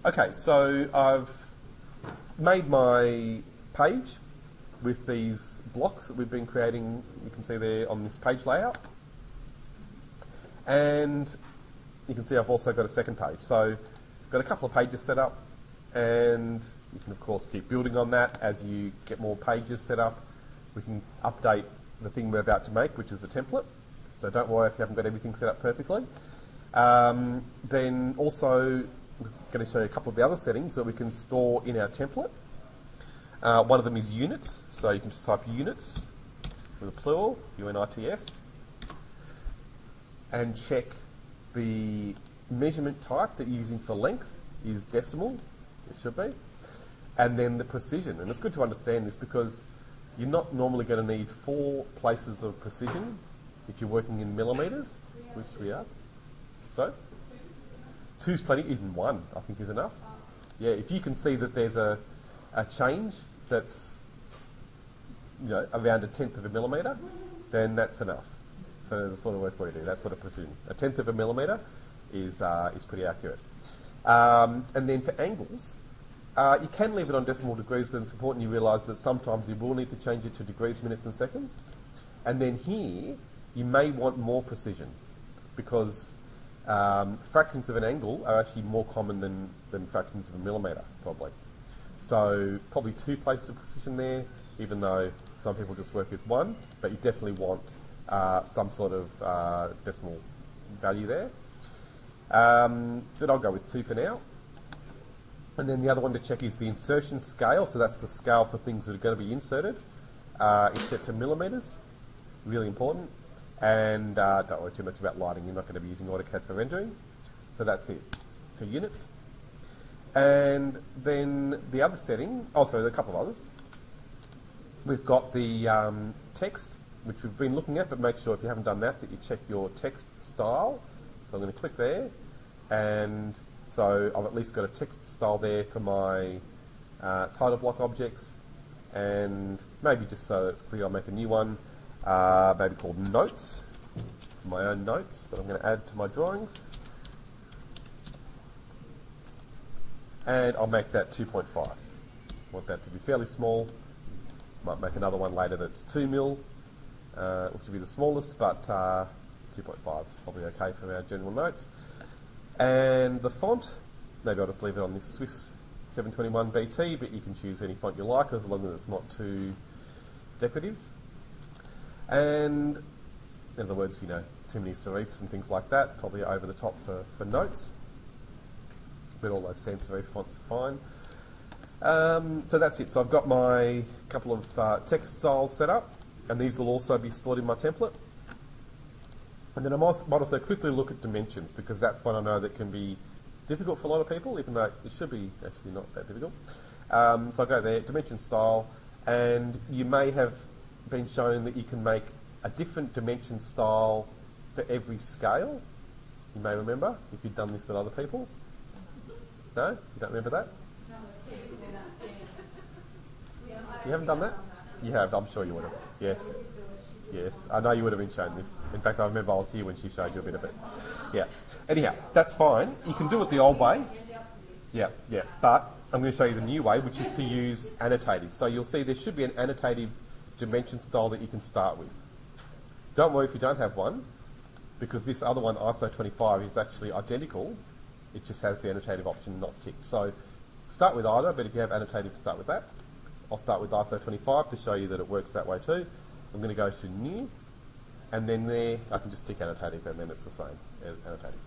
Okay, so I've made my page with these blocks that we've been creating, you can see there on this page layout. And you can see I've also got a second page. So I've got a couple of pages set up, and you can of course keep building on that as you get more pages set up. We can update the thing we're about to make, which is the template. So don't worry if you haven't got everything set up perfectly. Then also, I'm going to show you a couple of the other settings that we can store in our template. One of them is units, so you can just type units with a plural, UNITS, and check the measurement type that you're using for length is decimal, it should be, and then the precision. And it's good to understand this because you're not normally going to need 4 places of precision if you're working in millimetres, which we are. So? 2's plenty, even 1 I think is enough. Yeah, if you can see that there's a change that's, you know, around 1/10 of a millimetre, then that's enough for the sort of work we do, that sort of precision. 1/10 of a millimetre is pretty accurate. And then for angles, you can leave it on decimal degrees, but it's important you realise that sometimes you will need to change it to degrees, minutes and seconds. And then here, you may want more precision because fractions of an angle are actually more common than fractions of a millimetre, probably. So probably 2 places of precision there, even though some people just work with 1, but you definitely want some sort of decimal value there. But I'll go with 2 for now. And then the other one to check is the insertion scale, so that's the scale for things that are going to be inserted. It's set to millimetres, really important. And don't worry too much about lighting, you're not going to be using AutoCAD for rendering. So that's it for units. And then the other setting, there are a couple of others. We've got the text, which we've been looking at, but make sure if you haven't done that you check your text style. So I'm going to click there, and so I've at least got a text style there for my title block objects, and maybe just so it's clear I'll make a new one, maybe called notes, my own notes that I'm going to add to my drawings. And I'll make that 2.5. I want that to be fairly small. Might make another one later that's 2 mil, which would be the smallest, but 2.5 is probably okay for our general notes. And the font, maybe I'll just leave it on this Swiss 721 BT, but you can choose any font you like as long as it's not too decorative. And in other words, you know, too many serifs and things like that, probably over the top for notes. But all those sans serif fonts are fine. So that's it. So I've got my couple of text styles set up, and these will also be stored in my template. And then I might also quickly look at dimensions, because that's one I know that can be difficult for a lot of people, even though it should be actually not that difficult. So I'll go there, dimension style, and you may have been shown that you can make a different dimension style for every scale. You may remember, if you've done this with other people. No? You don't remember that? You haven't done that? You have, I'm sure you would have. Yes. Yes, I know you would have been shown this. In fact, I remember I was here when she showed you a bit of it. Yeah. Anyhow, that's fine. You can do it the old way. Yeah. But I'm going to show you the new way, which is to use annotative. So you'll see there should be an annotative dimension style that you can start with. Don't worry if you don't have one, because this other one, ISO 25, is actually identical. It just has the annotative option not ticked. So start with either, but if you have annotative, start with that. I'll start with ISO 25 to show you that it works that way too. I'm going to go to new, and then there I can just tick annotative, and then it's the same as annotative.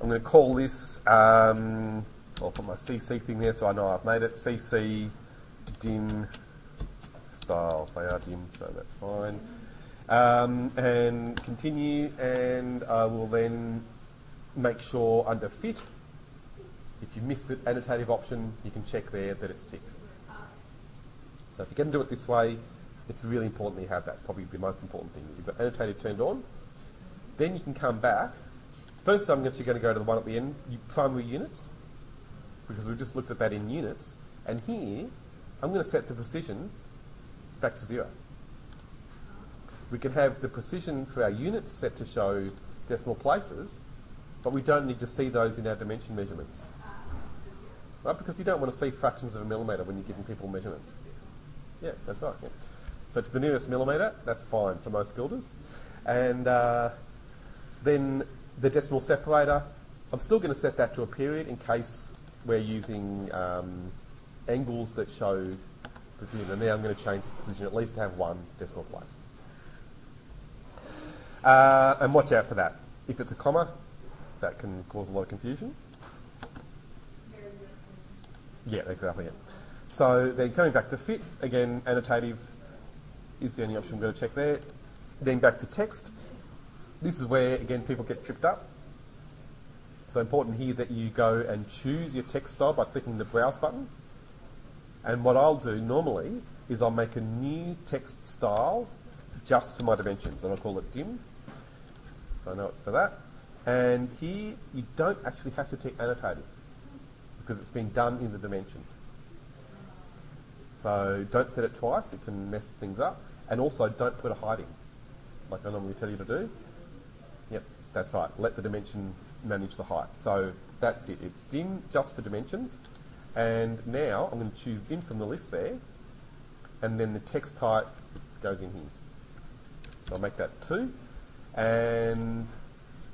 I'm going to call this, I'll put my CC thing there so I know I've made it, CC dim style. They are dim, so that's fine. And continue, and I will then make sure under fit, if you miss the annotative option, you can check there that it's ticked. So if you can do it this way, it's really important that you have that. It's probably the most important thing. You've got annotative turned on. Then you can come back. First, I'm actually going to go to the one at the end, primary units, because we've just looked at that in units. And here, I'm going to set the precision back to 0. We can have the precision for our units set to show decimal places, but we don't need to see those in our dimension measurements. right? Because you don't want to see fractions of a millimetre when you're giving people measurements. Yeah, that's right. Yeah. So to the nearest millimetre, that's fine for most builders. And then the decimal separator, I'm still going to set that to a period in case we're using angles that show precision. And now I'm going to change the precision at least to have one decimal place. And watch out for that. If it's a comma, that can cause a lot of confusion. Yeah, exactly. Yeah. So then coming back to fit, again, annotative is the only option we're going to check there. Then back to text. This is where, again, people get tripped up. So important here that you go and choose your text style by clicking the Browse button. And what I'll do normally is I'll make a new text style just for my dimensions, and I'll call it dim. So I know it's for that. And here, you don't actually have to tick annotative because it's been done in the dimension. So don't set it twice, it can mess things up. And also don't put a height in, like I normally tell you to do. Yep, that's right, let the dimension manage the height. So that's it, it's dim just for dimensions. And now I'm going to choose dim from the list there, and then the text type goes in here. So I'll make that 2, and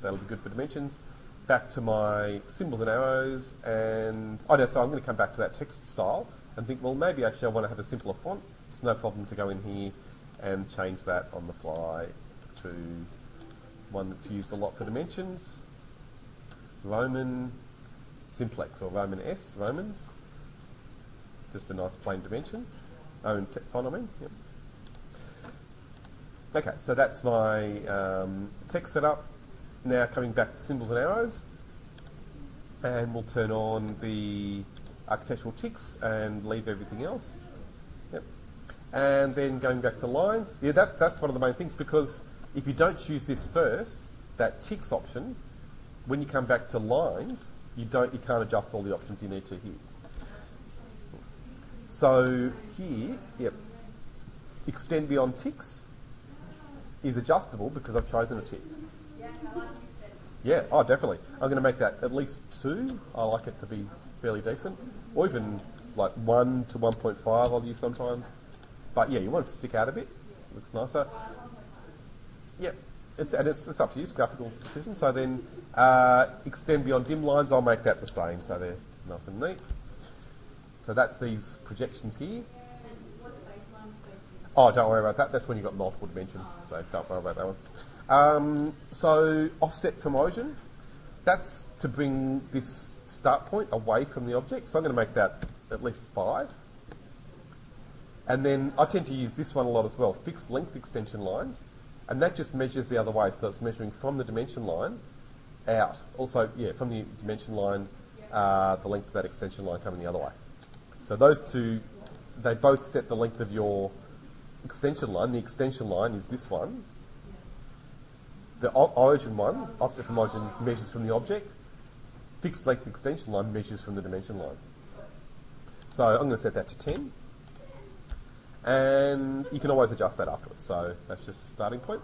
that'll be good for dimensions. Back to my symbols and arrows, and so I'm going to come back to that text style and think, well, maybe actually I want to have a simpler font. It's no problem to go in here and change that on the fly to one that's used a lot for dimensions. Roman simplex, or Roman S, Romans. Just a nice plain dimension. Font, I mean. Yep. Okay, so that's my text setup. Now coming back to symbols and arrows, and we'll turn on the architectural ticks and leave everything else. Yep. And then going back to lines, yeah, that's one of the main things, because if you don't choose this first, that ticks option, when you come back to lines, you can't adjust all the options you need to here. So here, yep, extend beyond ticks is adjustable because I've chosen a tick. Yeah, oh, definitely. I'm going to make that at least 2. I like it to be fairly decent. Or even like 1 to 1.5 I'll use sometimes. But yeah, you want it to stick out a bit. Looks nicer. Yep, it's up to you, it's graphical decision. So then extend beyond dim lines, I'll make that the same, so they're nice and neat. So that's these projections here. Oh, don't worry about that. That's when you've got multiple dimensions, so don't worry about that one. So offset from origin, that's to bring this start point away from the object. So I'm going to make that at least 5. And then I tend to use this one a lot as well, fixed length extension lines. And that just measures the other way, so it's measuring from the dimension line out. Also, yeah, from the dimension line, the length of that extension line coming the other way. So those two, they both set the length of your extension line. The extension line is this one. The origin one, offset from origin, measures from the object. Fixed length extension line measures from the dimension line. So I'm going to set that to 10. And you can always adjust that afterwards. So that's just a starting point.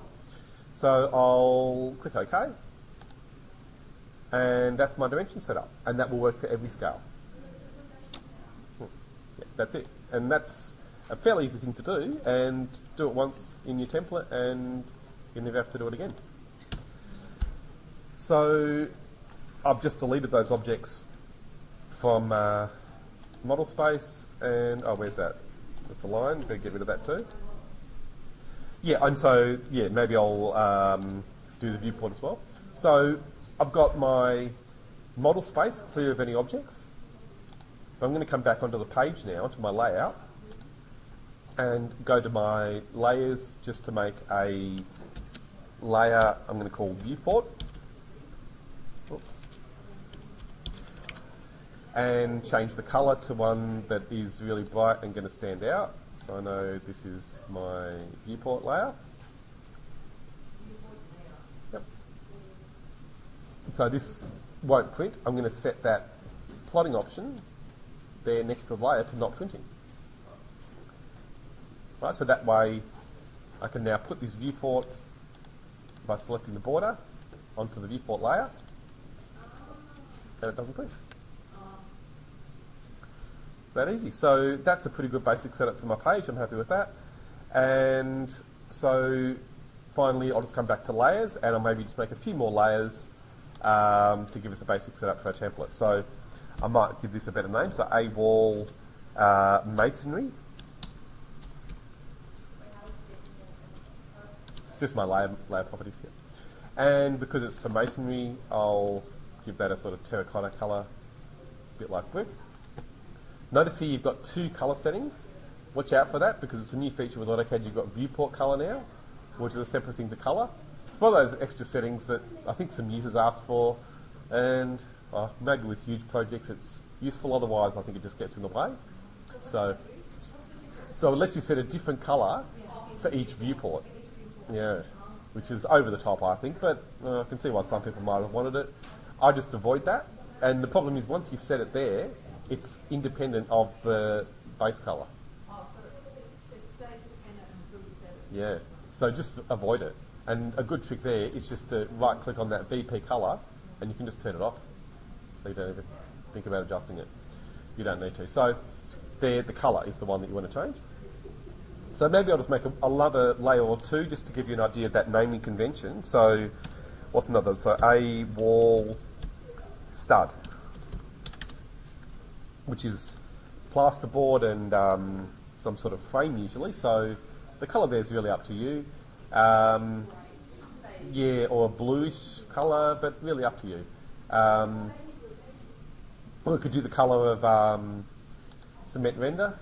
So I'll click OK. And that's my dimension setup. And that will work for every scale. Yeah, that's it. And that's a fairly easy thing to do. And do it once in your template and you never have to do it again. So I've just deleted those objects from model space. And, oh, where's that? That's a line, better get rid of that too. Yeah, and so, yeah, maybe I'll do the viewport as well. So I've got my model space clear of any objects. I'm going to come back onto the page now, to my layout, and go to my layers just to make a layer I'm going to call viewport. Oops. And change the colour to one that is really bright and going to stand out. So I know this is my viewport layer. Yep. So this won't print. I'm going to set that plotting option there next to the layer to not printing. Right, so that way I can now put this viewport by selecting the border onto the viewport layer, and it doesn't print. That easy. So that's a pretty good basic setup for my page. I'm happy with that. And so finally, I'll just come back to layers, and I'll maybe just make a few more layers to give us a basic setup for our template. So I might give this a better name. So a wall masonry. It's just my layer properties here. And because it's for masonry, I'll give that a sort of terracotta colour, a bit like brick. Notice here you've got two colour settings. Watch out for that, because it's a new feature with AutoCAD. You've got Viewport Color now, which is a separate thing to colour. It's one of those extra settings that I think some users asked for, and maybe with huge projects it's useful, otherwise I think it just gets in the way. So it lets you set a different colour for each viewport. Yeah, which is over the top, I think, but I can see why some people might have wanted it. I just avoid that, and the problem is once you set it there, it's independent of the base colour. Yeah, so just avoid it. And a good trick there is just to right click on that VP colour and you can just turn it off. So you don't even think about adjusting it. You don't need to. So there, the colour is the one that you want to change. So maybe I'll just make another layer or two just to give you an idea of that naming convention. So what's another? So a wall stud, which is plasterboard and some sort of frame usually. So the colour there is really up to you. Yeah, or a bluish colour, but really up to you. Or we could do the colour of cement render,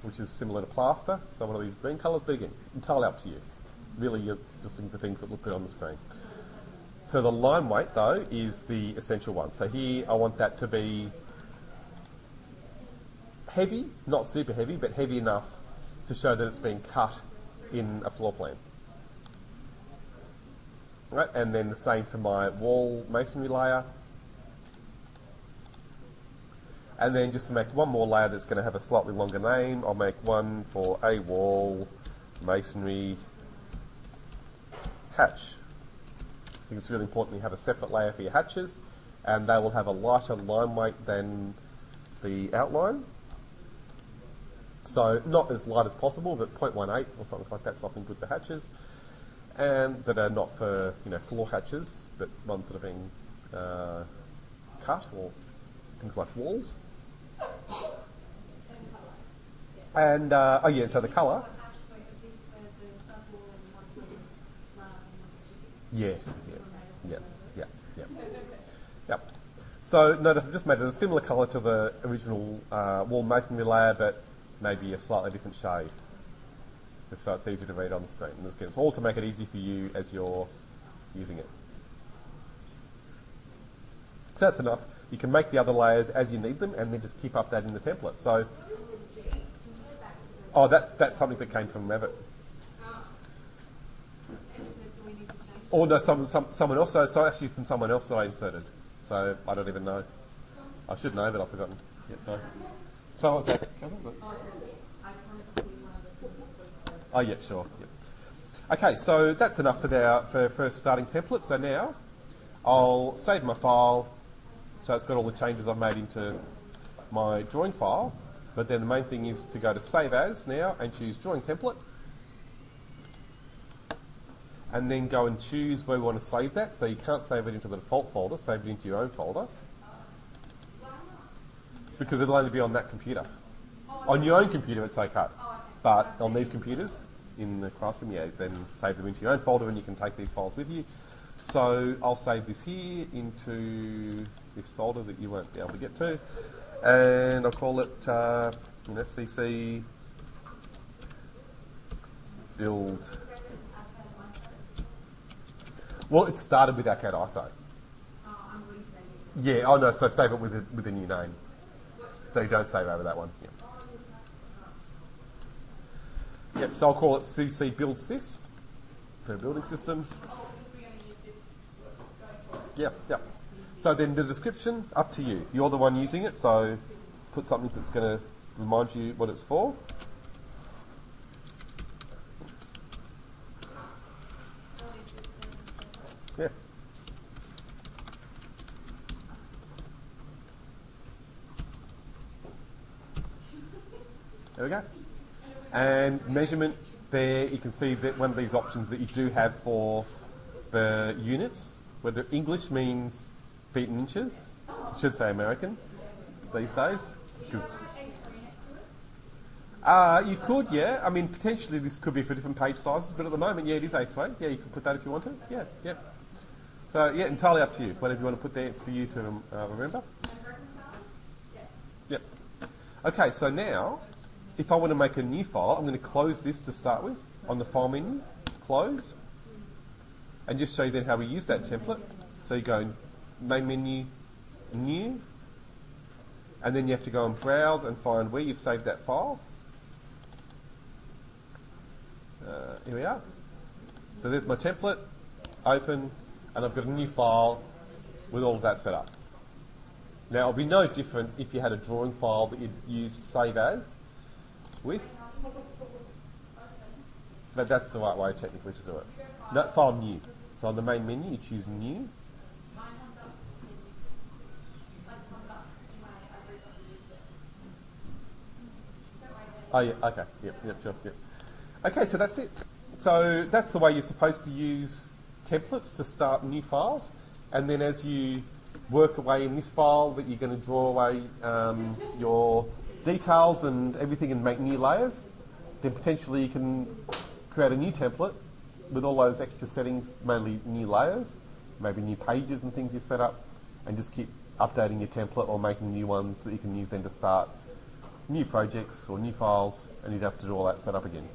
which is similar to plaster. So one of these green colours, but again, entirely up to you. Really, you're just looking for things that look good on the screen. So the line weight, though, is the essential one. So here, I want that to be heavy, not super heavy, but heavy enough to show that it's been cut in a floor plan. Right, and then the same for my wall masonry layer. And then just to make one more layer that's going to have a slightly longer name, I'll make one for a wall masonry hatch. I think it's really important you have a separate layer for your hatches, and they will have a lighter line weight than the outline. So not as light as possible, but 0.18 or something like that, something good for hatches, and that are not for floor hatches, but ones that are being cut, or things like walls. And oh yeah, so the colour. Yeah. Yep. So notice I've just made it a similar colour to the original wall masonry layer, but maybe a slightly different shade, just so it's easy to read on the screen. And it's all to make it easy for you as you're using it. So that's enough. You can make the other layers as you need them, and then just keep updating the template. So, oh, that's something that came from Revit. Or no, someone else. So actually from someone else that I inserted. So I don't even know. I should know, but I've forgotten. Yeah, sorry. So what's that? Oh yeah, sure. Yep. Okay, so that's enough for first starting template. So now I'll save my file. So it's got all the changes I've made into my drawing file. But then the main thing is to go to Save As now and choose Drawing Template. And then go and choose where we want to save that. So you can't save it into the default folder, save it into your own folder. Because it'll only be on that computer. On your own computer it's okay. But on these computers in the classroom, yeah, then save them into your own folder and you can take these files with you. So I'll save this here into this folder that you won't be able to get to. And I'll call it CC build. Well, it started with AutoCAD ISO. Yeah, oh no, so save it with a new name. So you don't save over that one. Yep. Yep, so I'll call it CC build sys for building systems. Yep. So then the description, up to you. You're the one using it, so put something that's going to remind you what it's for. Yeah. There we go. And measurement, there you can see that one of these options that you do have for the units, whether English means feet and inches, I should say American these days, because you could, yeah. I mean, potentially this could be for different page sizes, but at the moment, yeah, it is eighth way. Yeah, you could put that if you want to. Yeah, yeah. So, yeah, entirely up to you. Whatever you want to put there, it's for you to remember. Yep. Okay, so now, if I want to make a new file, I'm going to close this to start with on the File menu, Close, and just show you then how we use that template. So you go in Main Menu, New, and then you have to go and browse and find where you've saved that file. Here we are. So there's my template, open, and I've got a new file with all of that set up. Now it'll be no different if you had a drawing file that you'd used Save As with, but that's the right way technically to do it. No, File New. So on the main menu you choose New. Oh yeah, okay, yep, sure, yep. Okay, so that's it. So that's the way you're supposed to use templates to start new files, and then as you work away in this file that you're going to draw away your details and everything and make new layers, then potentially you can create a new template with all those extra settings, mainly new layers, maybe new pages and things you've set up, and just keep updating your template or making new ones that you can use then to start new projects or new files, and you'd have to do all that set up again.